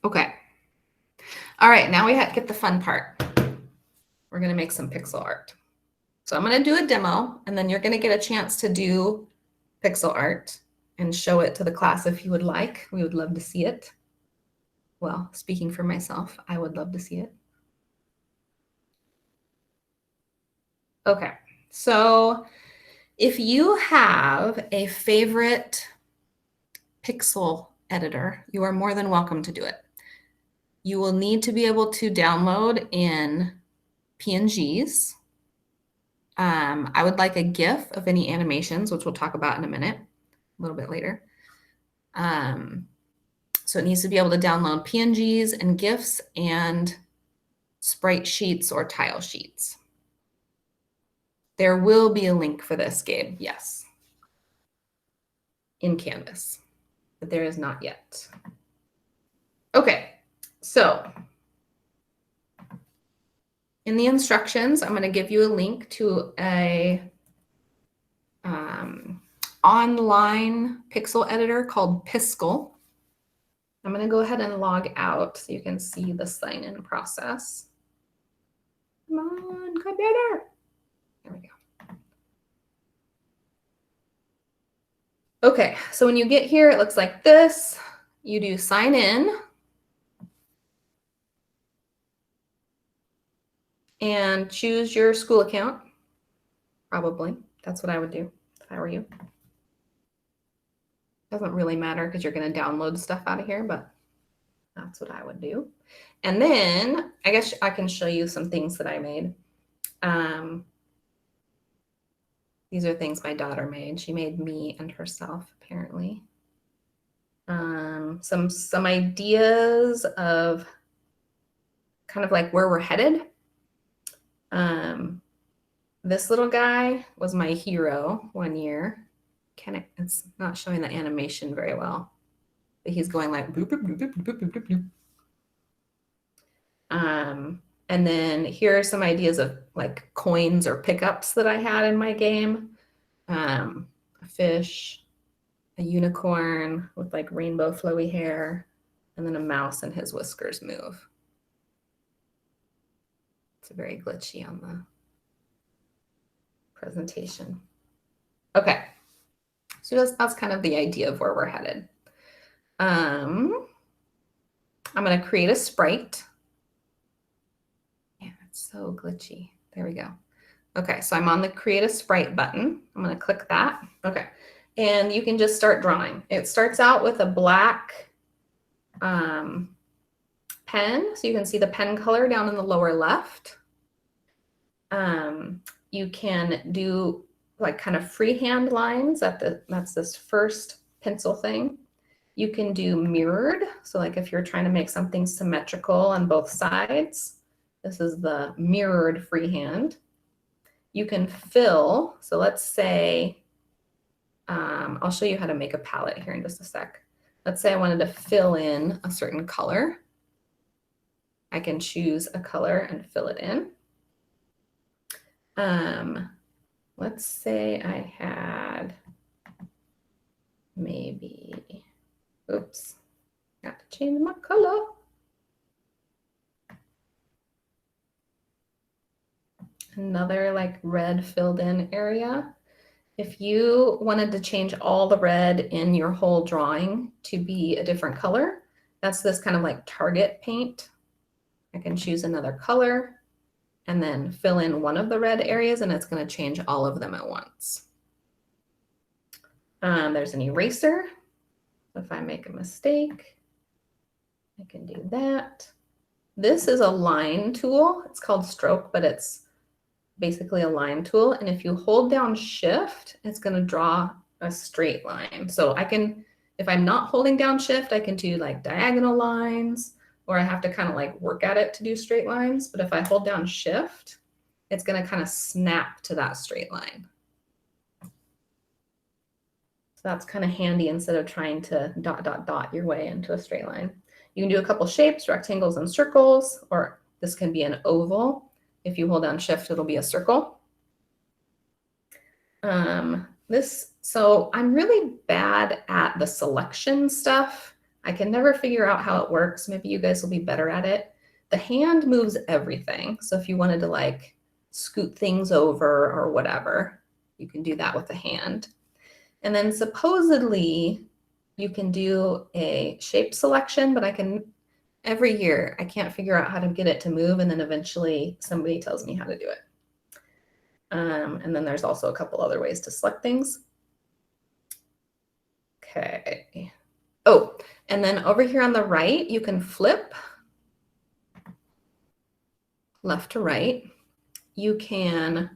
Okay. All right, now we get the fun part. We're going to make some pixel art. So I'm going to do a demo, and then you're going to get a chance to do pixel art and show it to the class if you would like. We would love to see it. Well, speaking for myself, I would love to see it. Okay, so if you have a favorite pixel editor, you are more than welcome to do it. You will need to be able to download in PNGs. I would like a GIF of any animations, which we'll talk about in a minute, a little bit later. So it needs to be able to download PNGs and GIFs and sprite sheets or tile sheets. There will be a link for this, Gabe, yes, in Canvas, but there is not yet. Okay, so in the instructions, I'm going to give you a link to a online pixel editor called Piskel. I'm going to go ahead and log out so you can see the sign-in process. Come on, computer. There we go. Okay, so when you get here, it looks like this. You do sign in. And choose your school account. Probably. That's what I would do if I were you. Doesn't really matter because you're going to download stuff out of here, but that's what I would do. And then I guess I can show you some things that I made. These are things my daughter made. She made me and herself, apparently. Some ideas of kind of like where we're headed. This little guy was my hero one year. It's not showing the animation very well, but he's going like bloop, bloop, bloop, bloop, bloop, bloop, bloop. And then here are some ideas of like coins or pickups that I had in my game. A fish, a unicorn with like rainbow flowy hair, and then a mouse and his whiskers move. It's very glitchy on the presentation. Okay. So that's kind of the idea of where we're headed. I'm going to create a sprite. Yeah, it's so glitchy. There we go. Okay, so I'm on the create a sprite button. I'm going to click that. Okay, and you can just start drawing. It starts out with a black pen. So you can see the pen color down in the lower left. You can do like kind of freehand lines that's this first pencil thing. You can do mirrored. So like if you're trying to make something symmetrical on both sides, this is the mirrored freehand. You can fill. So let's say, I'll show you how to make a palette here in just a sec. Let's say I wanted to fill in a certain color. I can choose a color and fill it in. Let's say I had maybe, oops, got to change my color. Another like red filled in area. If you wanted to change all the red in your whole drawing to be a different color, that's this kind of like target paint. I can choose another color and then fill in one of the red areas, and it's going to change all of them at once. There's an eraser. If I make a mistake, I can do that. This is a line tool. It's called stroke, but it's basically a line tool. And if you hold down shift, it's going to draw a straight line. So I can, if I'm not holding down shift, I can do like diagonal lines, or I have to kind of like work at it to do straight lines. But if I hold down shift, it's going to kind of snap to that straight line. So that's kind of handy instead of trying to dot, dot, dot your way into a straight line. You can do a couple shapes, rectangles and circles, or this can be an oval. If you hold down shift, it'll be a circle. So I'm really bad at the selection stuff. I can never figure out how it works. Maybe you guys will be better at it. The hand moves everything. So if you wanted to like scoot things over or whatever, you can do that with the hand. And then supposedly you can do a shape selection, but every year I can't figure out how to get it to move. And then eventually somebody tells me how to do it. And then there's also a couple other ways to select things. Okay. Oh, and then over here on the right, you can flip left to right. You can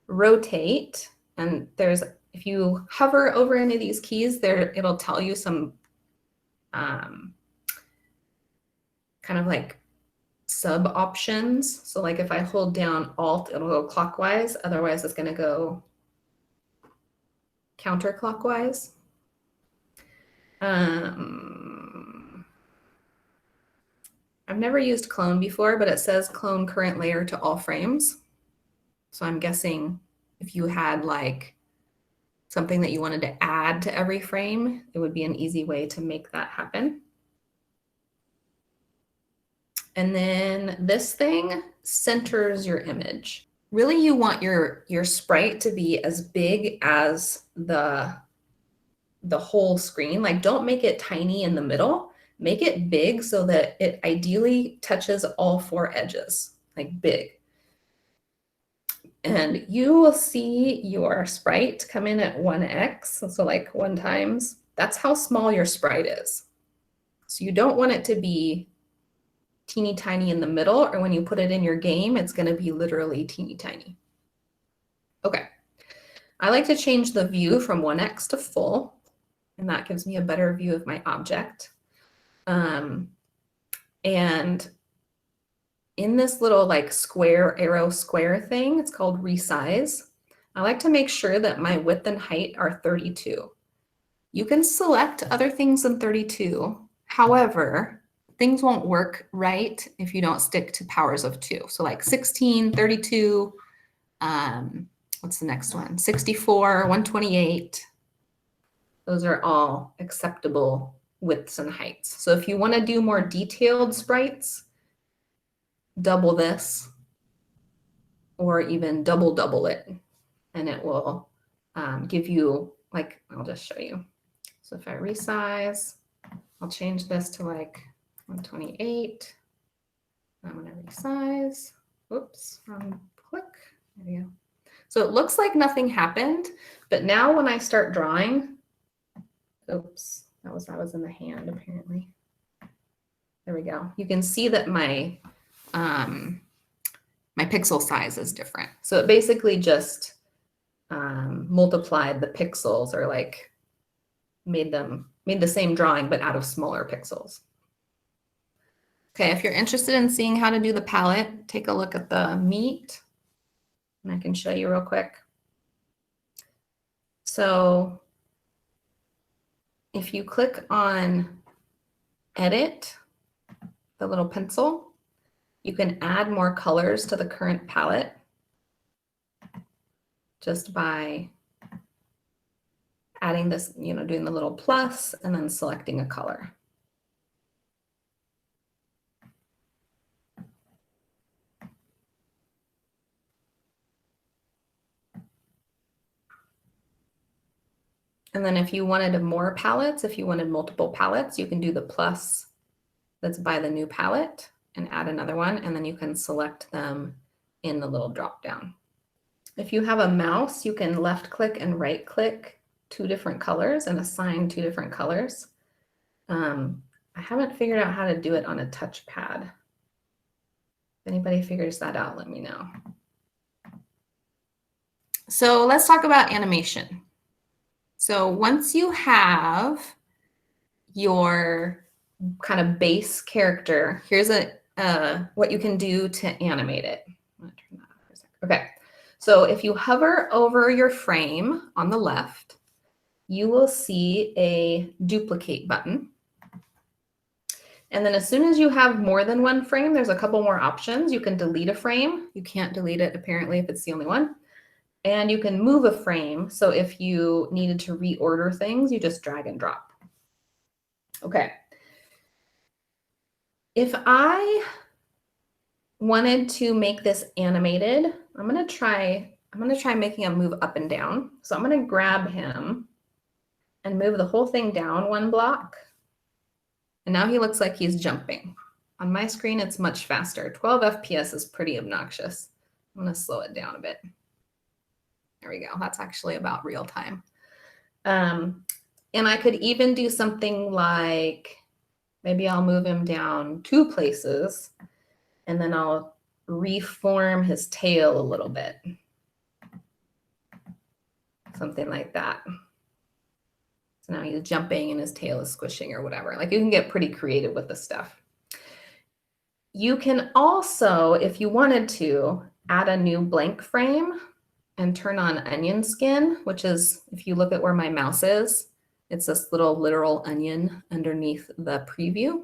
rotate, and if you hover over any of these keys there, it'll tell you some kind of like sub options. So like if I hold down Alt, it'll go clockwise. Otherwise it's going to go counterclockwise. I've never used clone before, but it says clone current layer to all frames. So I'm guessing if you had like something that you wanted to add to every frame, it would be an easy way to make that happen. And then this thing centers your image. Really, you want your sprite to be as big as the whole screen. Like, don't make it tiny in the middle. Make it big so that it ideally touches all four edges, like big. And you will see your sprite come in at 1x, so like 1 times. That's how small your sprite is. So you don't want it to be teeny tiny in the middle, or when you put it in your game, it's going to be literally teeny tiny. Okay. I like to change the view from 1x to full, and that gives me a better view of my object. And in this little like square arrow square thing, it's called resize. I like to make sure that my width and height are 32. You can select other things than 32. However, things won't work right if you don't stick to powers of 2. So like 16, 32, what's the next one? 64, 128. Those are all acceptable widths and heights. So if you want to do more detailed sprites, double this, or even double it, and it will give you, like, I'll just show you. So if I resize, I'll change this to like 128. I'm going to resize. Oops, wrong click. There we go. So it looks like nothing happened, but now when I start drawing, oops, that was in the hand apparently. There we go. You can see that my my pixel size is different. So it basically just multiplied the pixels, or like made the same drawing but out of smaller pixels. Okay, if you're interested in seeing how to do the palette, take a look at the meat, and I can show you real quick. So if you click on edit, the little pencil, you can add more colors to the current palette just by adding this, doing the little plus and then selecting a color. And then if you wanted more palettes, if you wanted multiple palettes, you can do the plus that's by the new palette and add another one, and then you can select them in the little drop down. If you have a mouse, you can left click and right click 2 different colors and assign 2 different colors. I haven't figured out how to do it on a touchpad. If anybody figures that out, let me know. So let's talk about animation. So once you have your kind of base character, here's what you can do to animate it. I'm gonna turn that off for a second. Okay, so if you hover over your frame on the left, you will see a duplicate button. And then as soon as you have more than one frame, there's a couple more options. You can delete a frame. You can't delete it apparently if it's the only one. And you can move a frame. So if you needed to reorder things, you just drag and drop. Okay. If I wanted to make this animated, I'm gonna try making him move up and down. So I'm gonna grab him and move the whole thing down 1 block. And now he looks like he's jumping. On my screen, it's much faster. 12 FPS is pretty obnoxious. I'm gonna slow it down a bit. There we go. That's actually about real time. And I could even do something like, maybe I'll move him down 2 places and then I'll reform his tail a little bit. Something like that. So now he's jumping and his tail is squishing or whatever. Like, you can get pretty creative with this stuff. You can also, if you wanted to, add a new blank frame and turn on onion skin, which is, if you look at where my mouse is, it's this little literal onion underneath the preview.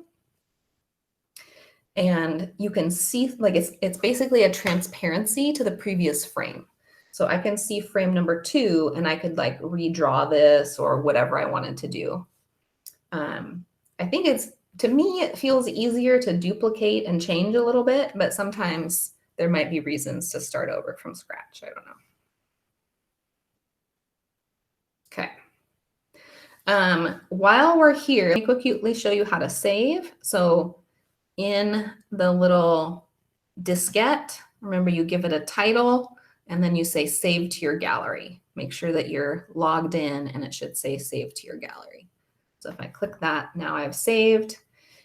And you can see, like, it's basically a transparency to the previous frame. So I can see frame number 2 and I could like redraw this or whatever I wanted to do. I think to me, it feels easier to duplicate and change a little bit, but sometimes there might be reasons to start over from scratch. I don't know. Okay. While we're here, let me quickly show you how to save. So in the little diskette, remember, you give it a title and then you say save to your gallery. Make sure that you're logged in and it should say save to your gallery. So if I click that, now I've saved.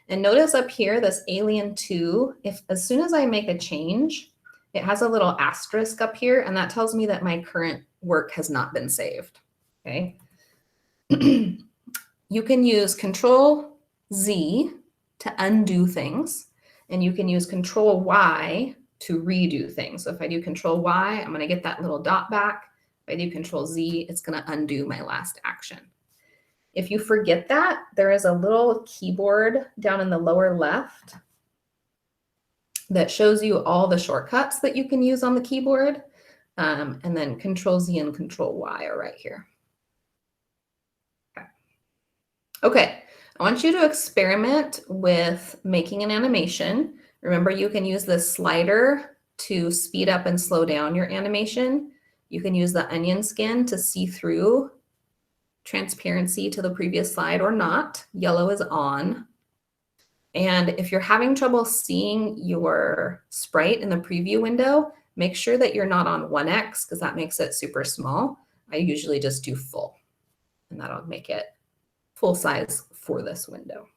And notice up here, this Alien 2, as soon as I make a change, it has a little asterisk up here, and that tells me that my current work has not been saved. Okay. You can use Control-Z to undo things, and you can use Control-Y to redo things. So if I do Control-Y, I'm going to get that little dot back. If I do Control-Z, it's going to undo my last action. If you forget that, there is a little keyboard down in the lower left that shows you all the shortcuts that you can use on the keyboard. And then Control-Z and Control-Y are right here. Okay, I want you to experiment with making an animation. Remember, you can use the slider to speed up and slow down your animation. You can use the onion skin to see through transparency to the previous slide or not. Yellow is on. And if you're having trouble seeing your sprite in the preview window, make sure that you're not on 1x because that makes it super small. I usually just do full, and that'll make it full size for this window.